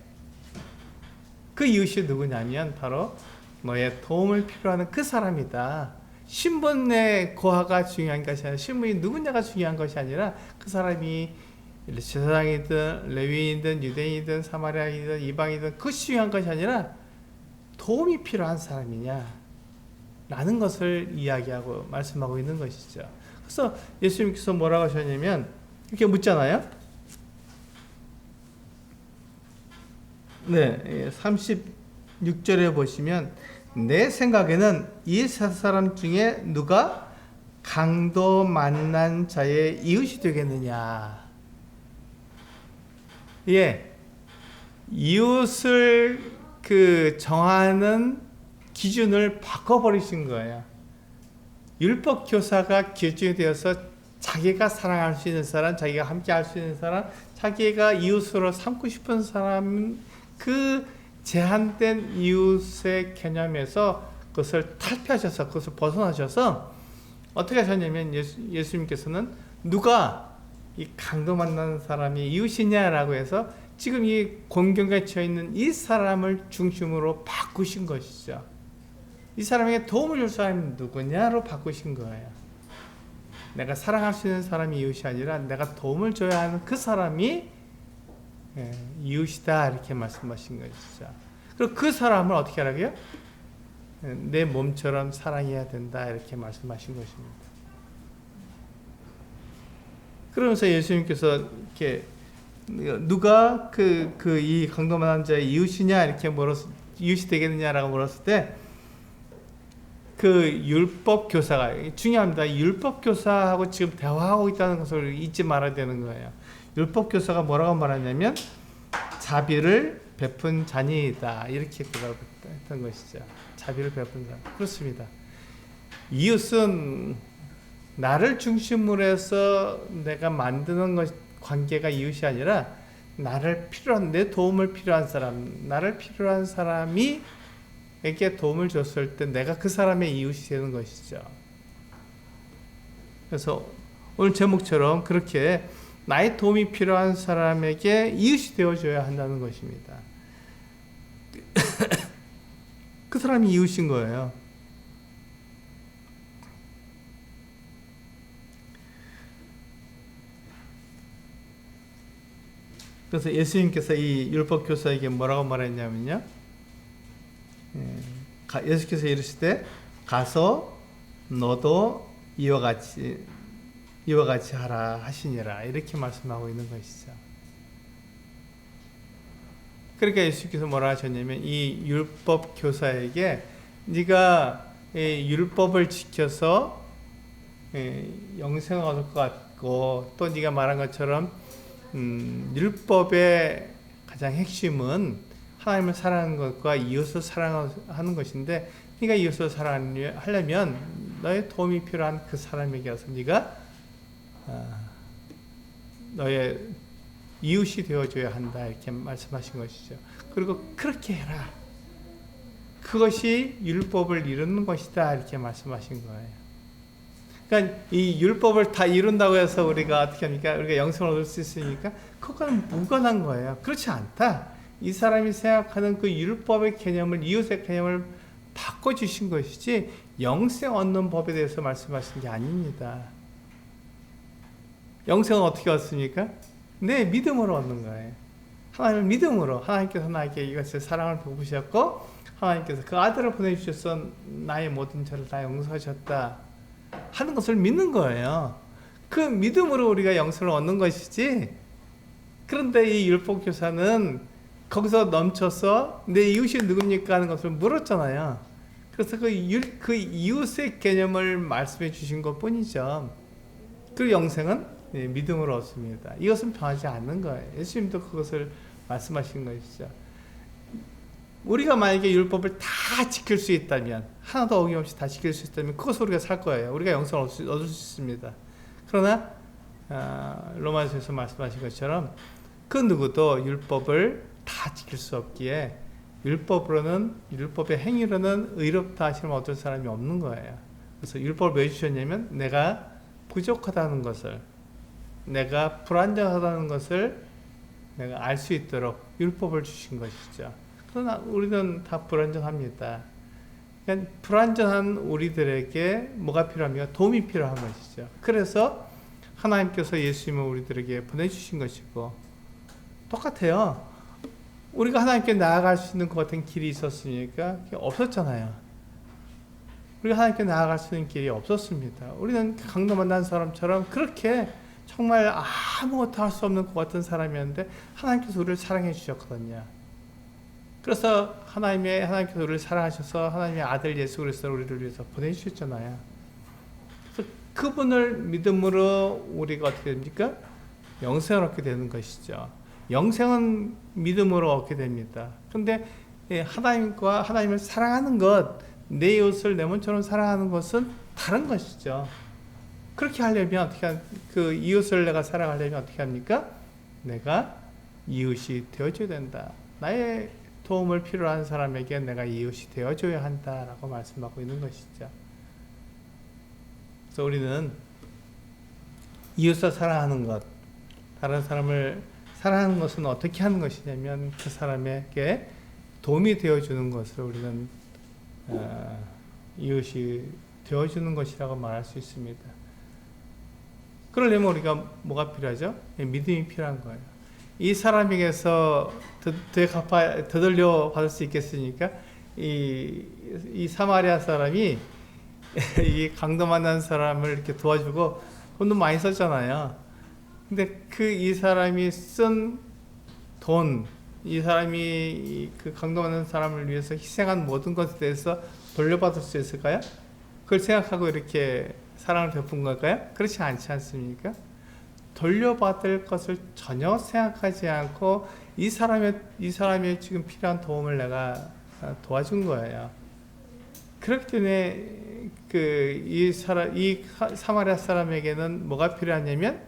그 이웃이 누구냐면 바로 너의 도움을 필요하는 그 사람이다. 신분의 고하가 중요한 것이 아니라 신분이 누구냐가 중요한 것이 아니라 그 사람이 제사장이든 레위인이든 유대인이든 사마리아인이든 이방이든 그것이 중요한 것이 아니라 도움이 필요한 사람이냐 라는 것을 이야기하고 말씀하고 있는 것이죠. 그래서 예수님께서 뭐라고 하셨냐면 이렇게 묻잖아요. 네, 36절에 보시면 내 생각에는 이 세 사람 중에 누가 강도 만난 자의 이웃이 되겠느냐. 예, 이웃을 정하는 기준을 바꿔버리신 거예요. 율법 교사가 기준이 되어서 자기가 사랑할 수 있는 사람, 자기가 함께 할 수 있는 사람, 자기가 이웃으로 삼고 싶은 사람, 그 제한된 이웃의 개념에서 그것을 탈피하셔서 그것을 벗어나셔서 어떻게 하셨냐면 예수님께서는 누가 이 강도 만나는 사람이 이웃이냐라고 해서 지금 이 곤경에 처해 있는 이 사람을 중심으로 바꾸신 것이죠. 이 사람에게 도움을 줄 사람이 누구냐로 바꾸신 거예요. 내가 사랑할 수 있는 사람이 이웃이 아니라 내가 도움을 줘야 하는 그 사람이 이웃이다 이렇게 말씀하신 것이죠. 그리고 그 사람을 어떻게 하라고요? 내 몸처럼 사랑해야 된다 이렇게 말씀하신 것입니다. 그러면서 예수님께서 이렇게 누가 이 강도 만난 자의 이웃이냐 이렇게 이웃이 되겠느냐라고 물었을 때 그 율법 교사가 중요합니다. 율법 교사하고 지금 대화하고 있다는 것을 잊지 말아야 되는 거예요. 율법 교사가 뭐라고 말하냐면 자비를 베푼 자니이다 이렇게 대답했던 것이죠. 자비를 베푼 자. 그렇습니다. 이웃은 나를 중심으로 해서 내가 만드는 관계가 이웃이 아니라 내 도움을 필요한 사람, 나를 필요한 사람이 에게 도움을 줬을 때 내가 그 사람의 이웃이 되는 것이죠. 그래서 오늘 제목처럼 그렇게 나의 도움이 필요한 사람에게 이웃이 되어줘야 한다는 것입니다. 그 사람이 이웃인 거예요. 그래서 예수님께서 이 율법 교사에게 뭐라고 말했냐면요. 예수께서 이르시되 가서 너도 이와 같이 하라 하시니라 이렇게 말씀하고 있는 것이죠. 그러니까 예수께서 뭐라 하셨냐면 이 율법 교사에게 네가 율법을 지켜서 영생을 얻을 것 같고 또 네가 말한 것처럼 율법의 가장 핵심은 하나님을 사랑하는 것과 이웃을 사랑하는 것인데 네가 이웃을 사랑하려면 너의 도움이 필요한 그 사람에게 와서 네가 너의 이웃이 되어줘야 한다 이렇게 말씀하신 것이죠. 그리고 그렇게 해라. 그것이 율법을 이루는 것이다 이렇게 말씀하신 거예요. 그러니까 이 율법을 다 이룬다고 해서 우리가 어떻게 합니까? 우리가 영생을 얻을 수 있으니까 그건 무관한 거예요. 그렇지 않다. 이 사람이 생각하는 그 율법의 개념을 이웃의 개념을 바꿔주신 것이지 영생 얻는 법에 대해서 말씀하신 게 아닙니다. 영생은 어떻게 얻습니까? 내 믿음으로 얻는 거예요. 하나님을 믿음으로 하나님께서 나에게 이것을 사랑을 베푸셨고 하나님께서 그 아들을 보내주셔서 나의 모든 죄를 다 용서하셨다 하는 것을 믿는 거예요. 그 믿음으로 우리가 영생을 얻는 것이지. 그런데 이 율법 교사는 거기서 넘쳐서 내 이웃이 누굽니까 하는 것을 물었잖아요. 그래서 그 이웃의 개념을 말씀해 주신 것 뿐이죠. 그 영생은 믿음으로 얻습니다. 이것은 변하지 않는 거예요. 예수님도 그것을 말씀하신 것이죠. 우리가 만약에 율법을 다 지킬 수 있다면 하나도 어김없이 다 지킬 수 있다면 그것을 우리가 살 거예요. 우리가 영생을 얻을 수 있습니다. 그러나 로마서에서 말씀하신 것처럼 그 누구도 율법을 다 지킬 수 없기에 율법의 행위로는 의롭다 하심을 얻을 사람이 없는 거예요. 그래서 율법을 왜 주셨냐면 내가 부족하다는 것을, 내가 불완전하다는 것을 내가 알 수 있도록 율법을 주신 것이죠. 그러나 우리는 다 불완전합니다. 그러니까 불완전한 우리들에게 뭐가 필요합니까? 도움이 필요한 것이죠. 그래서 하나님께서 예수님을 우리들에게 보내주신 것이고, 똑같아요. 우리가 하나님께 나아갈 수 있는 것 같은 길이 있었으니까 없었잖아요. 우리가 하나님께 나아갈 수 있는 길이 없었습니다. 우리는 강도 만난 사람처럼 그렇게 정말 아무것도 할 수 없는 것 같은 사람이었는데 하나님께서 우리를 사랑해 주셨거든요. 그래서 하나님께서 우리를 사랑하셔서 하나님의 아들 예수 그리스도를 우리를 위해서 보내주셨잖아요. 그래서 그분을 믿음으로 우리가 어떻게 됩니까? 영생을 얻게 되는 것이죠. 영생은 믿음으로 얻게 됩니다. 그런데 하나님을 사랑하는 것, 내 이웃을 내 몸처럼 사랑하는 것은 다른 것이죠. 그렇게 하려면 그 이웃을 내가 사랑하려면 어떻게 합니까? 내가 이웃이 되어줘야 된다. 나의 도움을 필요한 사람에게 내가 이웃이 되어줘야 한다라고 말씀하고 있는 것이죠. 그래서 우리는 이웃을 사랑하는 것, 다른 사람을 사랑하는 것은 어떻게 하는 것이냐면 그 사람에게 도움이 되어주는 것을 우리는 이웃이 되어주는 것이라고 말할 수 있습니다. 그러려면 우리가 뭐가 필요하죠? 믿음이 필요한 거예요. 이 사람에게서 되돌려 받을 수 있겠습니까? 이 사마리아 사람이 이 강도 만난 사람을 이렇게 도와주고 돈도 많이 썼잖아요. 근데 이 사람이 쓴 돈, 이 사람이 그 강도 만난 사람을 위해서 희생한 모든 것에 대해서 돌려받을 수 있을까요? 그걸 생각하고 이렇게 사랑을 베푼 걸까요? 그렇지 않지 않습니까? 돌려받을 것을 전혀 생각하지 않고 이 사람의 지금 필요한 도움을 내가 도와준 거예요. 그렇기 때문에 이 사마리아 사람에게는 뭐가 필요하냐면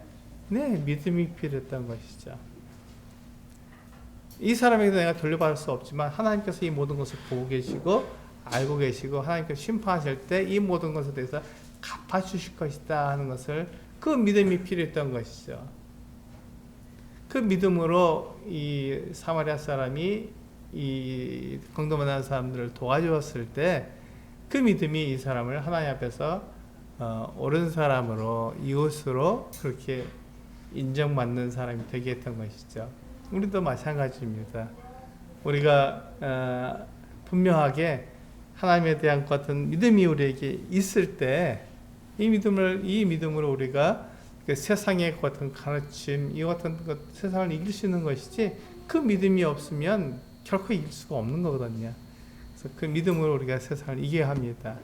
믿음이 필요했던 것이죠. 이 사람에게 내가 돌려받을 수 없지만 하나님께서 이 모든 것을 보고 계시고 알고 계시고 하나님께서 심판하실 때 이 모든 것에 대해서 갚아주실 것이다 하는 것을 그 믿음이 필요했던 것이죠. 그 믿음으로 이 사마리아 사람이 이 강도 만난 사람들을 도와주었을 때 그 믿음이 이 사람을 하나님 앞에서 옳은 사람으로 이웃으로 그렇게 인정받는 사람이 되게 했던 것이죠. 우리도 마찬가지입니다. 우리가 분명하게 하나님에 대한 것 같은 믿음이 우리에게 있을 때 이 믿음으로 우리가 그 세상의 같은 가르침, 이 같은 세상을 이길 수 있는 것이지 그 믿음이 없으면 결코 이길 수가 없는 거거든요. 그래서 그 믿음으로 우리가 세상을 이겨야 합니다.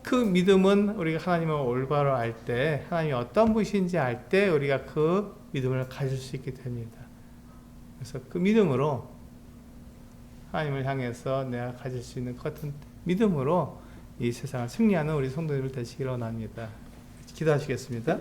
그 믿음은 우리가 하나님을 올바로 알 때, 하나님이 어떤 분이신지 알 때 우리가 그 믿음을 가질 수 있게 됩니다. 그래서 그 믿음으로 하나님을 향해서 내가 가질 수 있는 같은 믿음으로 이 세상을 승리하는 우리 성도님들 되시기를 원합니다. 기도하시겠습니다.